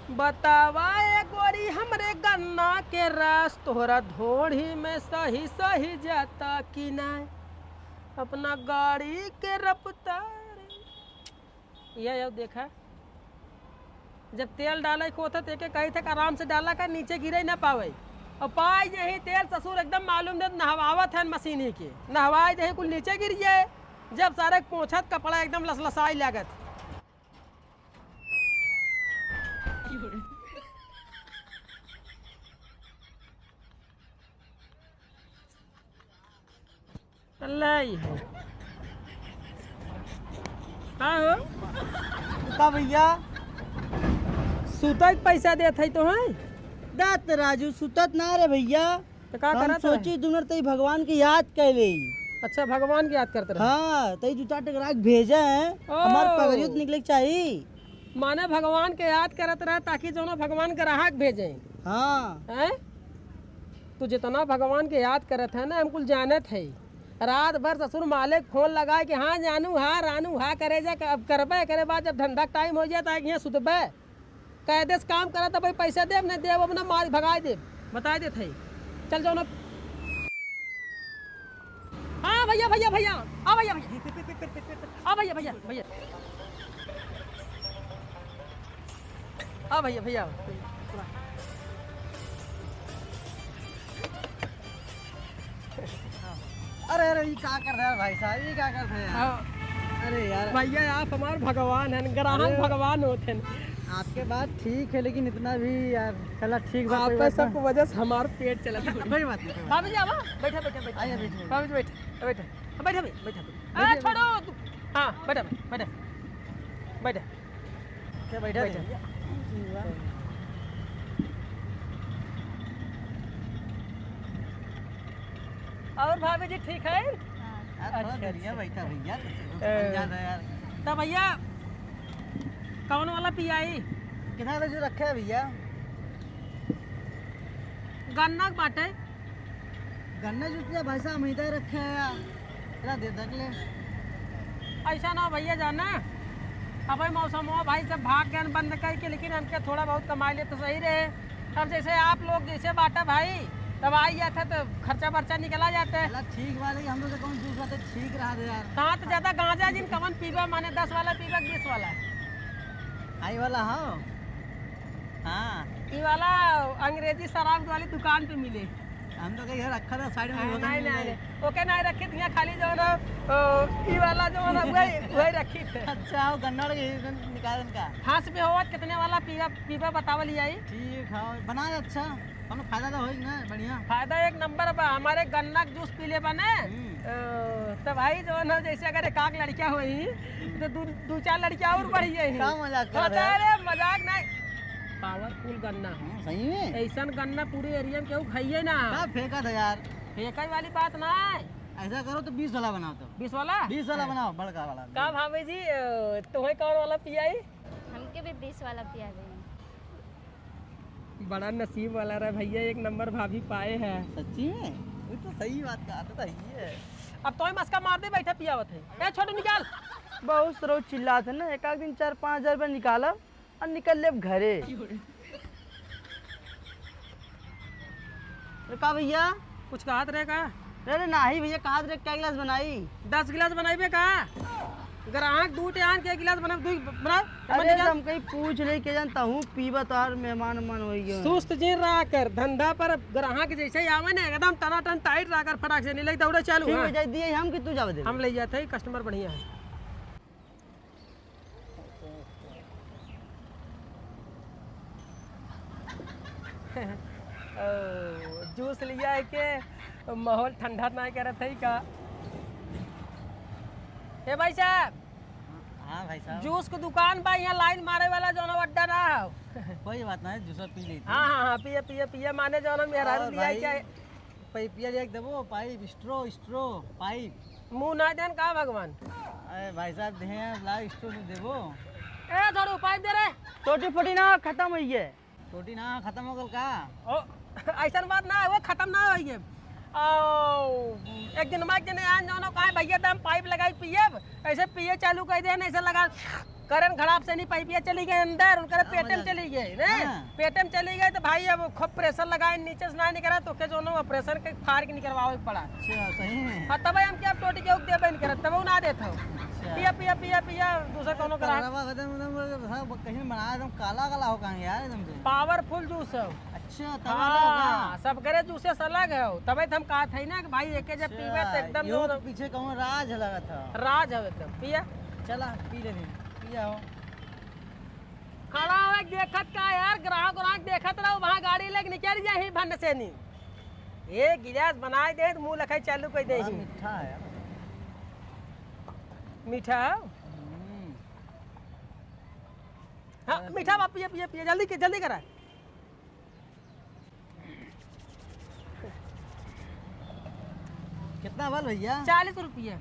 बतावा ए गोरी हमरे गन्ना के रस तोहरा धोड़ी में सही सही जाता कि नहीं। अपना गाड़ी के रफ्तार ये देखा, जब तेल डाले को होता तो कही थे आराम से डाला कर नीचे गिरे ना पावे और पाई यही तेल ससुर एकदम मालूम दे नहवावत है मशीन ही के नहवाई दे कुल नीचे गिर जाए जब सारे पोछत कपड़ा एकदम लसलसाई लागत। हाँ हो का भैया सूता के पैसा देत है तो है दात राजू सुतत ना रे भैया। तो का हम करत सोची है? दुनर तई भगवान की याद कैले। अच्छा भगवान की याद करते रहे। हाँ तई दू चार टकराक भेजा है हमार ओ। पगड़ियों निकले के चाहिए। माने भगवान के याद करत रहे ताकि जो ना भगवान ग्राहक भेजे हाँ हैं। तू जितना भगवान के याद करत है ना हमकुल जानत है। रात भर ससुर मालिक फोन लगाए कि हाँ जानू हाँ रानू हाँ करे जा अब करबे करे बाद जब धंधा टाइम हो जाए तो यहाँ सुतबे कायदे से काम करा तो भाई पैसा देव नहीं देव अपना मार भगाए देव बता देते है। चल जाओ ना। हाँ भैया भैया भैया आ भैया भैया आ भैया भैया भैया आ भैया भैया अरे अरे ये क्या कर रहे हैं भाई साहब, ये क्या कर रहे हैं? हाँ। अरे यार भैया आप हमारे भगवान हैं ग्राहक भगवान होते हैं। आपके बात ठीक है लेकिन इतना भी यार चला ठीक बात आपका सब वजह से हमारा पेट चला था। कोई बात नहीं। भाभी जी आवा बैठा बैठा बैठा आइए बैठिए। भाभी जी बैठा बैठा बैठा बैठा बैठा छोड़ो हाँ बैठा बैठा बैठा क्या बैठा बैठा। थे? और भाभी जी ठीक है। यार थोड़ा अच्छा, बढ़िया अच्छा। बैठा भैया ए। याद है यार। तो भैया कौन वाला पियाई कितना बजे रखे है भैया? गन्ना के बाटे गन्ना जूतिया भाई साहब हम इधर रखे हैं यार। चला दे तक ले। ऐसा ना भैया जाना अब मौसम हो भाई सब भाग गए बंद करके लेकिन हमके थोड़ा बहुत कमा लिए तो सही रहे। अब जैसे आप लोग जैसे बांटा भाई तब आई जाता तो खर्चा बर्चा निकला जाता है। चला ठीक वाले हम लोग कौन दूसरा तो ठीक रहा दे यार। कहाँ तो ज्यादा गांजा जिन कवन पीबा माने 10 वाला पीबा 20 वाला आई वाला हाँ हाँ ये वाला अंग्रेजी शराब वाली दुकान पे मिले। हम तो कहीं रखा था साइड में नहीं बगल में नहीं मिले। ओके नहीं रखी थी यहाँ खाली जो है ना ये वाला जो है ना वही रखी थे। अच्छा वो गन्ना निकाल इनका। हाँ से हो कितने वाला पीबा पीबा बतावल आई। ठीक है बना दे अच्छा कौन फायदा तो होगी ना बढ़िया। फायदा एक नंबर बा हमारे गन्ना के जूस पीले बने तो भाई जो है ना जैसे अगर एक आग लड़कियां हुई तो दो चार लड़कियां और बढ़ी है। क्या मजाक कर रहे हैं? अरे मजाक नहीं पावरफुल गन्ना हाँ, सही में ऐसा गन्ना पूरे एरिया में केहू खाइए ना। क्या फेंका था यार। फेंकाई वाली बात ना है। ऐसा करो तो 20 वाला बनाओ तो 20 वाला 20 वाला बनाओ बड़का वाला। का भाभी जी तुम्हें कौन वाला पियाई। हमके भी 20 वाला पिया दें। बड़ा नसीब वाला रहा भैया एक नंबर भाभी पाए हैं। सच्ची में वो तो सही बात कहा तो सही है। अब तो मस्का मार दे बैठा पियावत है ए छोटू निकाल। बहुत रोज चिल्लाते ना एक दिन 4-5 हजार रुपया निकाला और निकल ले घरे। का भैया कुछ कहत रहे का अरे नहीं भैया कहा क्या गिलास बनाई? 10 गिलास बनाइबे का ग्राहक दूटे आन के गिलास बना दू बना अरे हम कहीं पूछ ले के जानता हूँ पीबा तो और मेहमान मन हो गए। सुस्त जिन रहा कर धंधा पर ग्राहक जैसे ही आवे ना एकदम टनाटन टाइट रहा कर फटाक से नहीं लग दौड़े चालू। ठीक हाँ। हो जाए दिए हम कि तू जावे दे। हम ले जाते हैं कस्टमर बढ़िया है। जूस लिया है के माहौल ठंडा ना कर रहा का। हे भाई साहब हाँ भाई साहब जूस की दुकान बा यहाँ लाइन मारे वाला जो ना अड्डा ना हो। कोई बात नहीं जूस पी ली। हाँ हाँ हाँ पिए पिए पिए माने जो ना मेरा और लिया भाई, क्या पाइपिया एक देबो पाइप स्ट्रो स्ट्रो पाइप। मुंह ना देन का भगवान। अरे भाई साहब दे ला स्ट्रो देबो। ए थोड़ा पाइप दे रहे टोटी फोटी ना खत्म हुई है। टोटी ना खत्म हो गल का। ओ ऐसा बात ना है वो खत्म ना होइए। एक दिन मैं जने आन जानो कहे भैया दम पाइप लगाई पिए ऐसे पिए चालू कर दे ऐसे लगा करन खराब से नहीं पाइपिया चली गई अंदर उनकर पेटम चली गई ने पेटम चली गई तो भाई अब खूब प्रेशर लगाए नीचे से ना निकला तो के जो नो ऑपरेशन के फाड़ के निकलवावे पड़ा। अच्छा सही में। हां तब हम क्या टोटी के उग देबे नहीं करत तब ना देत हो। पिया पिया पिया पिया दूसरा कोनो ग्राहक रवा खत्म कहीं बना एकदम काला काला हो कांगे यार एकदम से। पावरफुल जूस है। अच्छा तब हाँ सब करे जूसेस अलग है तब हम कहा थे ना कि भाई एके जब पीवे तो एकदम यो तो पीछे कहूँ राज लगा था। राज है एकदम पिया चला पी ले पिया हो। खड़ा हो देखत का यार ग्राहक देखत रहो वहाँ गाड़ी लेके निकल जाही भंड से नहीं एक गिलास बनाए दे मुंह लखाई चालू कर दे। मीठा है मीठा हाँ मीठा बाप पिया पिया पिया जल्दी करा। कितना बल भैया? 40 रुपये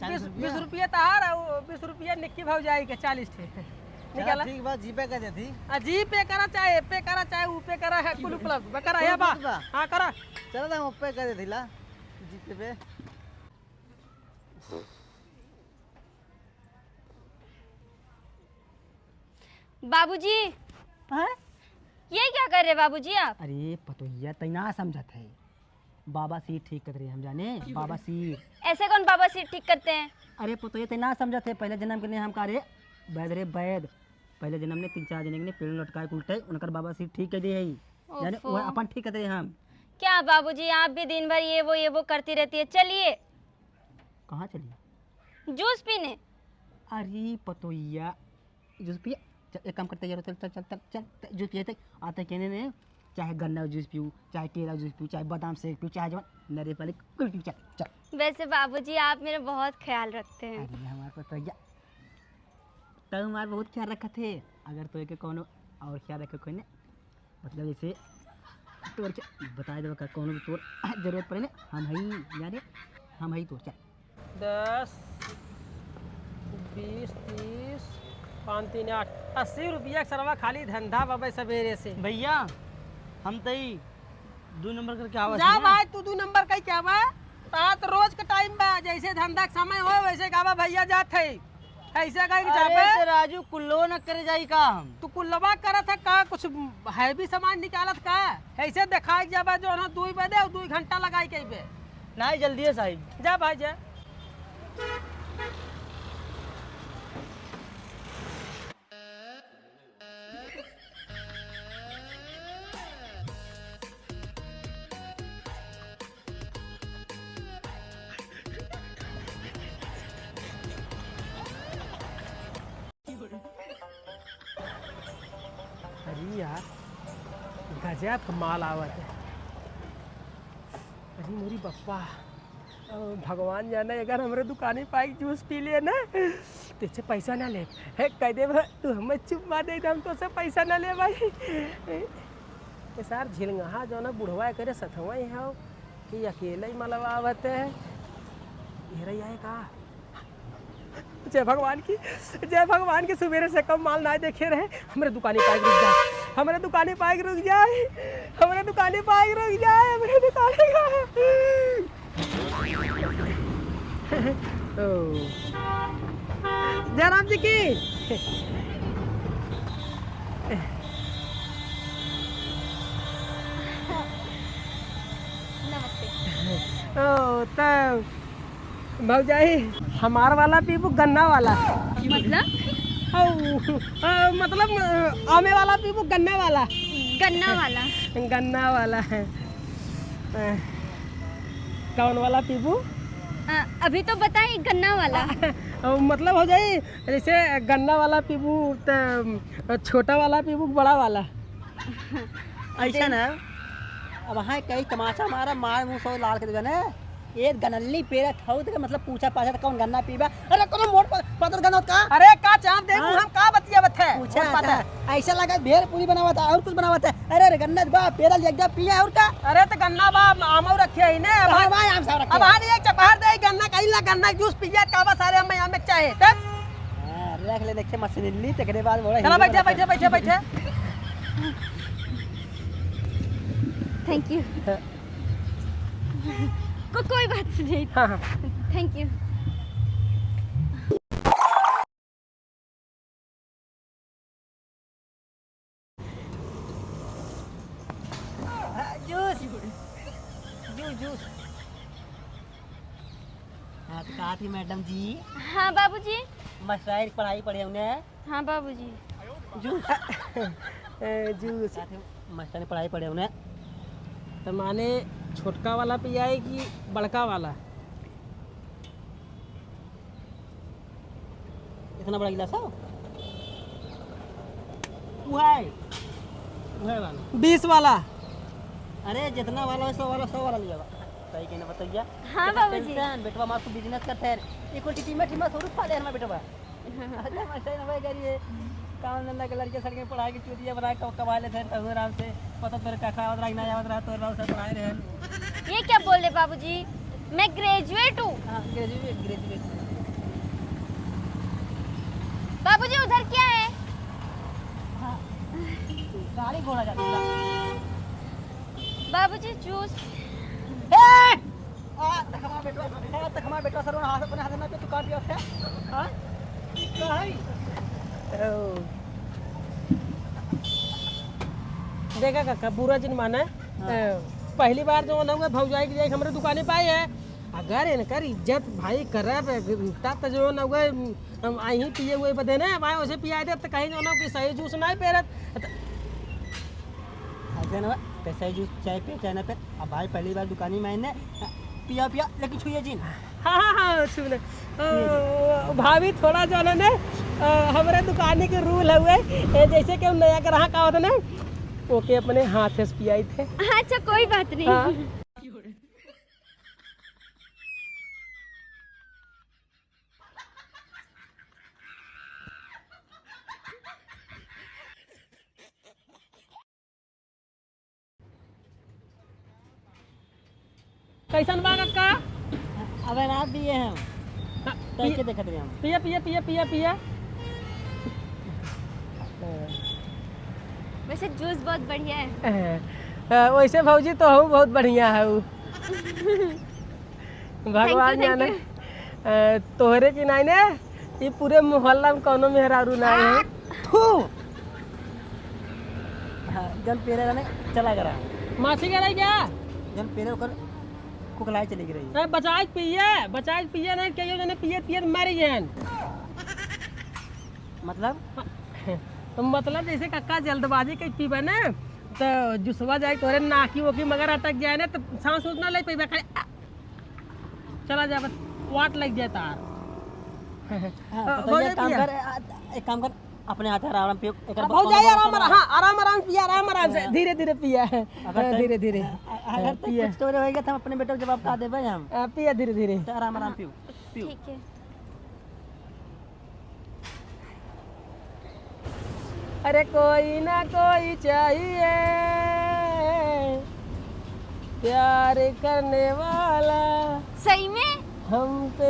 20 रुपये तहार 20 रुपये निक्की भाव जाएगी 40 थे निकला। ठीक बात जीपे कर देती। जीपे करा चाहे पे करा चाहे ऊपे करा है कुल उपलब्ध करा है बा। हाँ करा चलो ना ऊपर कर देती ला जीपे पे। बाबूजी हैं? ये क्या कर रहे बाबूजी आप? अरे पतोहिया तैना समझत है बाबा सीट ठीक कर रहे हम जाने बाबा सीट। ऐसे कौन बाबा सीट ठीक करते हैं? अरे पतोहिया तैना समझत है पहले जन्म के लिए हम कार्य वैद रे वैद पहले जन्म ने 3-4 जने ने पेड़ लटकाए उल्टे उनकर बाबा सीट ठीक कर दे है जाने वो अपन ठीक कर दे हम। क्या बाबूजी आप भी दिन भर ये वो करती रहती है। चलिए कहाँ चलिए? जूस पीने। अरे पतोहिया जूस पिए एक काम करते चल चल चल चल चल जूस पिए आते कहने ने चाहे गन्ना जूस पीऊँ चाहे केला जूस पीऊँ चाहे बादाम शेक पीऊँ चाहे जवान नरे वाले कुल पीऊँ चल चल। वैसे बाबूजी आप मेरा बहुत ख्याल रखते हैं। अरे हमारे पतोहिया तब हमारे बहुत ख्याल रखा थे अगर तो एक कोनो और ख्याल रखे कोई ने मतलब जैसे तोर बता दो का कोनो भी तोर जरूरत पड़े ना हम ही यानी हम ही तो चल 10 20 30 5 3 8 80 रुपया सरवा खाली धंधा बाबा सवेरे से। भैया हम तई 2 नंबर करके आवा जा भाई तू 2 नंबर का क्या बा तात रोज का टाइम बा जैसे धंधा का समय हो वैसे काबा भैया जात है ऐसे का अरे राजू कुल्लो न करे जाई का हम तू कुल्लवा करत है का कुछ हैवी सामान निकालत का ऐसे दिखाई जाबा जो ना 2 बजे 2 घंटा लगाई के बे नहीं जल्दी है साहिब जा भाई जा। अरे यार गजब का माल आवत है। अरे मोरी बप्पा भगवान जाने अगर हमारे दुकाने पाई जूस पी लिए ना तुझसे पैसा ना ले है कह दे तू हमें चुपा दे हम तो से पैसा ना ले भाई। ये सार झिलंगा जो ना बुढ़वा करे सथवा ही हो कि अकेले ही मलवा आवत है ये रही आए का। जय भगवान की सवेरे से कम माल ना देखे रहे हमारे दुकाने पाइक रुक जाए हमारे दुकाने पाइक रुक जाए हमारे दुकाने पाइक रुक जाए हमारे दुकाने जयराम जी की नमस्ते। ओ तब भौजाई हमार वाला पीबू गन्ना वाला मतलब आमे वाला पीबू गन्ना वाला गन्ना वाला है कौन वाला पीबू? अभी तो बताइए गन्ना वाला। मतलब हो जाए जैसे गन्ना वाला पीबू तो छोटा वाला पीबू बड़ा वाला ऐसा ना। अब हाँ कई तमाशा मारा मार मुँह सौ लाल के ना एक गनल्ली पेड़ थाउ तो मतलब पूछा पाछा कौन गन्ना पीबा अरे कोनो मोट पातर गन्ना का अरे का चाप दे हम का बतिया बथे पूछा पाता ऐसा लगा भेड़ पूरी बनावा था और कुछ बनावा था। अरे गन्ना बा पेड़ा एक जा पिया और का अरे तो गन्ना बा आमौ रखे है ने भाई भाई आम सब रखे अब हां एक चपहार दे गन्ना कइला गन्ना जूस पिया का बा सारे हम में चाहे तब हां रख ले देखे मशीन ली तकरे बाद बोला चलो बैठे थैंक यू। कोई बात नहीं। हाँ थैंक यू। Juice juice. हाँ तो कहा थी मैडम जी हाँ बाबूजी। मास्टर पढ़ाई पढ़े उन्हें हाँ बाबूजी। Juice juice. कहा थे मास्टर ने पढ़ाई पढ़े उन्हें तो माने छोटका वाला पियाए कि बड़का वाला? इतना बड़ा गिलास है वह वाला 20 वाला। अरे जितना वाला है 100 वाला लिया सही कहने बताइए। हाँ बाबूजी। बेटवा मास्टर बिजनेस करते हैं एक और टीम में थोड़ी पाले हमारे बेटवा अच्छा मास्टर ने भाई करिए काम धंधा के लड़के सड़के पढ़ाई की चूतिया बना के कमा लेते हैं तब आराम से पता तोरे का खावत रहा ना आवत रहा तो राव से पढ़ाए रहे। ये क्या बोल रहे बाबूजी? मैं ग्रेजुएट हूँ। हां ग्रेजुएट बाबूजी उधर क्या है? हां गाड़ी घोड़ा जाती है बाबूजी जूस। तक हमारा बेटा सर हाथ अपने हाथ में पे तू काट दिया है हां देखा काका पूरा दिन माना पहली बार जो ना हुआ भौजाई की हमारे दुकाने पाई है। अगर इनकर इज्जत भाई करब तब तो जो ना हुआ हम आई पिए हुए बदे ना भाई वैसे पिया दे तो कहीं जो ना कि सही जूस नहीं पेरत ऐसे ना पैसा जूस चाय पे चाय ना पे अब भाई पहली बार दुकानी में आए पिया पिया लेकिन छुए जी हाँ हाँ हाँ सुन भाभी थोड़ा जो है ना हमारे दुकानी के रूल हुए जैसे कि हम नया ग्राहक आवत ना ओके अपने हाथ से पियाई थे। अच्छा कोई बात नहीं। हाँ। कैसन बा काका? अब रात भी ये हम तय के देखत रहे हम पिया पिया पिया पिया पिया। वैसे जूस बहुत बढ़िया है। वैसे भौजी तो हूँ बहुत बढ़िया है वो भगवान Thank you, जाने तोहरे की नहीं ने ये पूरे मोहल्ला में कोनो मेहरारू नहीं है। जल पेरे रहने चला गया माछी के रही क्या? जल पेरे होकर कुकलाई चली गई बचाए पिए नहीं कहियो जने पिए पिए मर गए। मतलब तो मतलब जैसे कक्का जल्दबाजी के पीबे ना तो जुसवा जाए तोरे नाकी वोकी मगर अटक जाए ना तो सांस उस ना ले पेबे चला जा वाट लग जाए तार। एक काम कर अपने हाथ आराम पियो हो जाए आराम पिया आराम से धीरे धीरे पिया धीरे धीरे अगर कुछ तो होएगा तो हम अपने बेटे को जवाब का देबे हम पिया धीरे धीरे आराम पियो पियो ठीक है। अरे कोई ना कोई चाहिए प्यार करने वाला सही में हम पे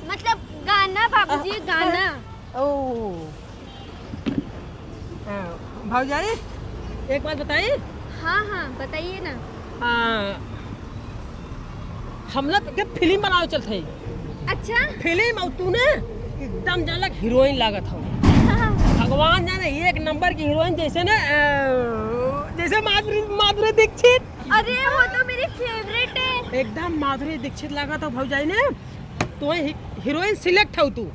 मतलब गाना बाबूजी गाना। ओ भौजाई एक बात बताइए। हाँ हाँ बताइए ना। हम लोग के फिल्म बनाओ चलते अच्छा फिल्म और तू ने एकदम जानक हीरोइन लागत हो भगवान जाने एक नंबर की हीरोइन जैसे ना जैसे माधुरी दीक्षित। अरे वो तो मेरी फेवरेट है। एकदम माधुरी दीक्षित लागत हो भौजाई ने तो हीरोइन सिलेक्ट हो तू।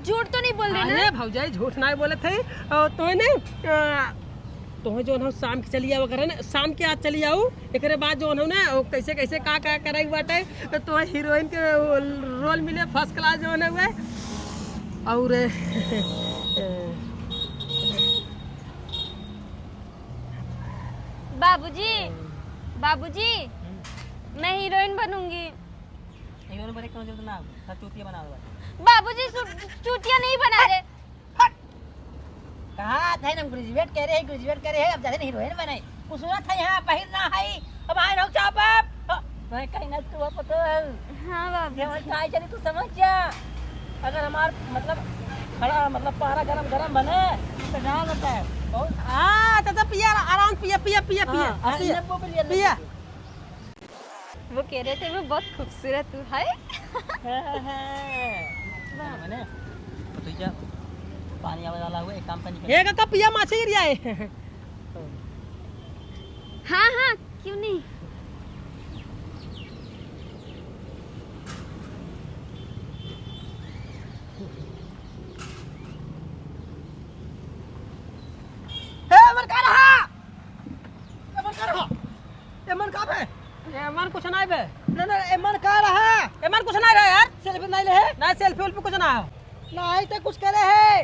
झूठ तो नहीं बोल रहे ना? अरे भौजाई झूठ नहीं बोले थे तो ने तो जो ना शाम के चली आओ करे ना शाम के आज चली आओ एक बाद जो ना कैसे कैसे का करे बाटे तो हीरोइन के रोल मिले फर्स्ट क्लास जो है हुए और बाबूजी बाबूजी मैं हीरोइन बनूंगी। हीरोइन बने कौन जल्द ना चूतिया बना दो बाबूजी चूतिया नहीं बना रहे। कहा था ना ग्रेजुएट कह रहे हैं अब ज्यादा हीरोइन बने कुछ सुना था यहाँ पहिर ना है अब आए रहो चाप मैं कहीं ना तू पता है। हाँ बाबू ये चाय चली तू समझ जा अगर हमार मतलब खड़ा मतलब पारा गरम बने तो ना लगता है बहुत तो पिया आराम पिया वो कह रहे थे वो बहुत खूबसूरत हूँ है। मैंने तो क्या पानी आवाज वाला हुआ एक काम का निकल ये का पिया माछी गिर जाए। हाँ हाँ क्यों नहीं? मन का रहा मन का रहा मन का बे एमन कुछ नहीं बे, ना मन का रहा एमन कुछ नहीं रहा यार, सेल्फी नहीं ले ना सेल्फी उल्फी कुछ ना है। नहीं तो कुछ करे है,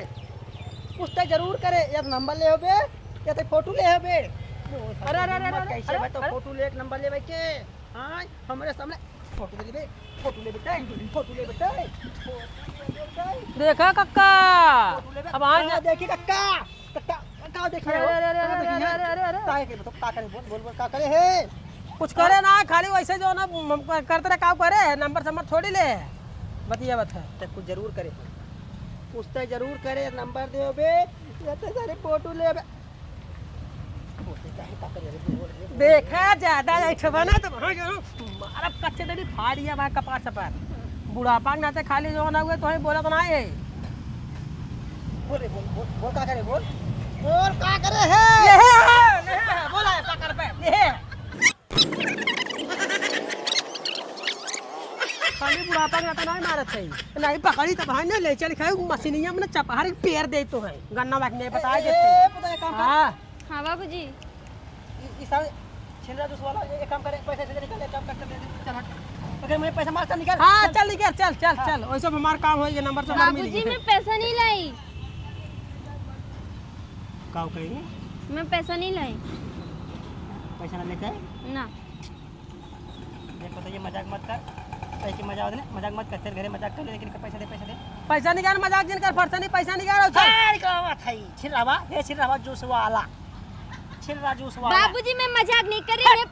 कुछ तो जरूर करे, या तो नंबर ले हो बे या तो फोटो ले हो बे। अरे अरे अरे अरे, कैसे मैं तो फोटो ले, एक नंबर ले के हां हमारे सामने फोटो ले बे, फोटो ले बेटा, फोटो ले बेटा, देखा कक्का, अब आज देखिए कक्का कक्का का देखिए। अरे अरे अरे अरे अरे अरे अरे, का के तो का करे, बोल बोल बोल का करे है। कुछ करे ना, खाली वैसे जो ना करते रहे, काम करे, नंबर समर थोड़ी ले, बतिया बता। तो कुछ जरूर करे, कुछ तो जरूर करे, नंबर दे बे या तो सारे फोटो ले बे। देखा ज्यादा ऐसा ना तो वहाँ जो मारा कच्चे दड़ी फाड़िया वहाँ कपाट सपाट, बुढ़ापा के नाते खाली जो ना हुए तो ही बोला तो ना है। बोल रे, बोल बोल बोल का करे, बोल बोल का करे है। ले बोला है पकड़ पे ले, खाली बुढ़ापा के नाते नहीं मारत है, नहीं पकड़ी तब भाई ने ले चल खाए मशीनिया में चपहार पैर दे तो है गन्ना बांटने बताए देते। पता है काम कर। हाँ हाँ बाबूजी। इस साल छिंदरा जूस वाला एक काम करे, पैसे से निकाल, एक काम कर दे, चल हट। अगर मुझे पैसा मार निकाल। हाँ चल निकल, चल चल चल, वैसे हमारा काम हो, ये नंबर से हमारा मिल बाबूजी गया। मैं पैसा नहीं लाई, काम करेंगे, मैं पैसा नहीं लाई पैसा ना लेके ना। देखो तो ये मजाक मत कर, पैसे मजा आवत नहीं, मजाक मत कर, तेरे घरे मजाक कर, लेकिन पैसा दे, पैसा दे। पैसा निकाल, मजाक जिन कर, फरसा नहीं, पैसा निकाल चल। अरे का बात है, छिलरावा ये छिलरावा जूस वाला, छिलरा जूस वाला। बाबूजी मैं मजाक नहीं कर रही,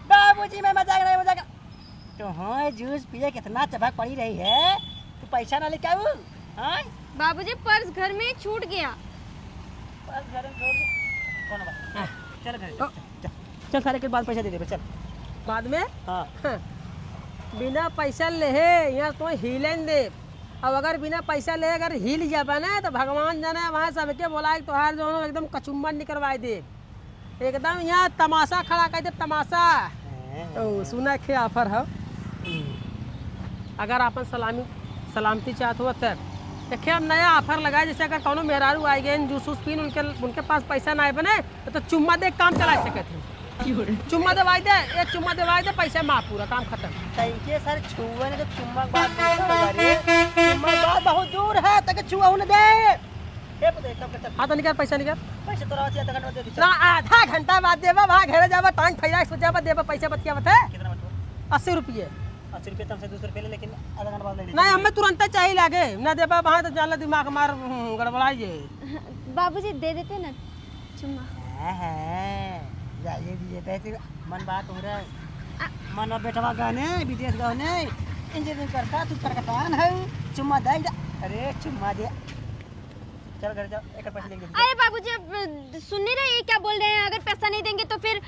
बाबूजी मैं मजाक नहीं, मजाक तो हाँ जूस पिए कितना चबक पड़ी रही है, तू पैसा ना लेके आऊ। हाँ बाबूजी पर्स घर में छूट गया। बस घर में छोड़ दे, कौन बात, चल घर तो- चल, चल सारे के बाद पैसा दे दे चल। बाद में हाँ बिना पैसा ले यहाँ तो हिलेन दे, अब अगर बिना पैसा ले अगर हिल जाबा ना तो भगवान जाने वहाँ सबके बोला तो हार जो एकदम कचुम्बन निकलवाए दे, एकदम यहाँ तमाशा खड़ा कर दे, तमाशा। ओ सुना के ऑफर है, अगर अपन सलामती चाहत हो तब देखिए हम नया ऑफर लगाए, जैसे अगर कोनो मेहरारू आए गए जूस उस पीन, उनके पास पैसा ना बने तो चुम्मा दे काम चला सकते हैं। चुम्मा दवाई दे, एक चुम्मा दवाई दे, पैसा माफ, पूरा काम खत्म। तैके सर छुआ ने तो चुम्मा बात चुम्मा बात बहुत दूर है, तक छुआ होने दे। ए पता है कब चल, हाँ तो निकाल, पैसा निकाल पैसे तोरा आधा घंटा दे दे ना, आधा घंटा बाद देवा, वहाँ घेरे जावा, टांग फैला सो जावा, देवा पैसा बतिया बता। कितना मतलब 80 रुपये 80 रुपये तुमसे 200 रुपये ले, लेकिन आधा घंटा बाद ले ले। नहीं, हमें तुरंत चाहिए लागे, ना देवा वहाँ तो जान दिमाग मार गड़बड़ाइए। बाबूजी दे देते ना चुम्मा। हां जाइए दीजिए पैसे, मन बात हो रहा है, मन और बेटवा गाने विदेश गाने इंजीनियरिंग करता, तू करकतान है, चुम्मा दे जा। अरे चुम्मा दे, चल घर जाओ, एक पैसे लेके दे। अरे बाबूजी अब सुन नहीं रहे, ये क्या बोल रहे हैं? अगर पैसा नहीं देंगे तो फिर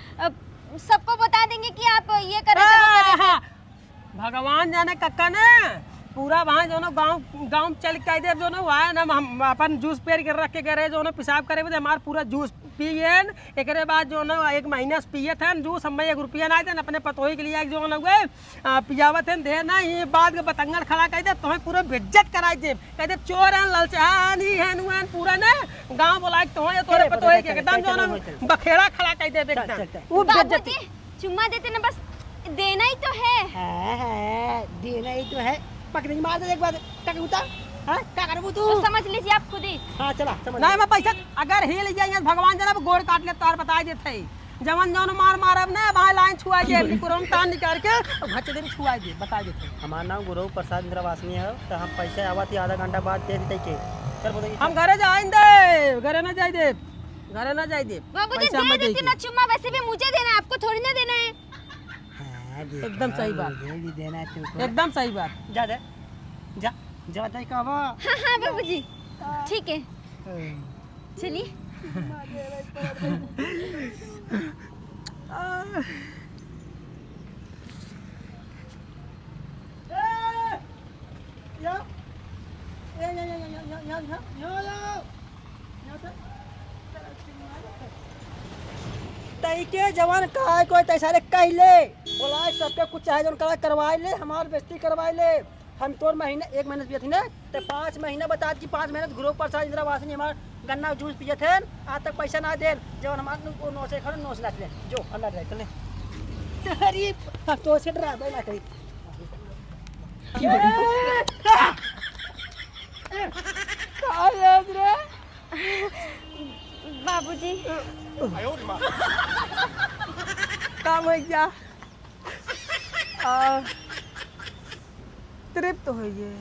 सबको बता देंगे कि आप ये कर रहे थे, वो कर रहे थे। भगवान जाने कक्का ने पूरा वहाँ जो ना गाँव चल के दे, जो ना वहाँ ना हम अपन जूस पेर के रख के गए रहे, जो ना पेशाब करे हमारा पूरा जूस पियन, एक बाद जो ना 1 महीना से पिए थे जूस, हमें 1 रुपया ना थे, अपने पतोही के लिए जो ना गए पियावत है दे ना, ये बात के बतंगड़ खड़ा कर दे, तुम्हें पूरा बेइज्जत कराई दे, कह दे चोर है, ललचान ही है, नुआन पूरा ना गाँव बोला तुम्हें तोरे पतोही के एकदम जो ना बखेड़ा खड़ा कर दे एकदम, वो बेइज्जती। बाबूजी चुम्मा देते ना, बस देना ही तो है। हां देना ही तो है, पकड़ मार दे एक बार, टक उतार। हां क्या करूं तू? तो समझ लीजिए आप खुद ही। हां चला समझ नहीं मैं पैसा अगर हिल जाए भगवान जरा गोड़ काट ले तार बता देते, जवन जवन मार अब ना वहाँ लाइन छुआ दे, कुरम तान निकाल के घच दे छुआ दे, बता देते। हमारा नाम गुरु प्रसाद इंद्रवासनी है, तो हम पैसे आवत ही आधा घंटा बाद दे देते के। चल बताइए हम घरे जाएंगे, घरे ना जाए दे, घरे ना जाए दे, बाबूजी पैसा दे मत देते देके। ना चुम्मा, वैसे भी मुझे देना है, आपको थोड़ी ना देना है। एकदम सही बात, भी देना है तुमको, एकदम सही बात। जा दे जा जा दे कहवा। हाँ हाँ बाबूजी ठीक है, चलिए। तई के जवान काय कोई तैसारे कहले बोला सबके कुछ चाहे जौन करा करवाई ले हमार बेइज्जती करवाई ले हम तोर महीने 1 महीने पिए थे ना ते 5 महीना बता कि 5 महीने ग्रुप पर साल इंदिरा आवास में हमार गन्ना जूस पिए थे आज तक पैसा ना दे जवन हमार को 9 से खड़े 9 से नाच ले जो अल्लाह रे चले अरे तो से डरा दे ना कहीं बाबूजी काम हो गया तृप्त हो गए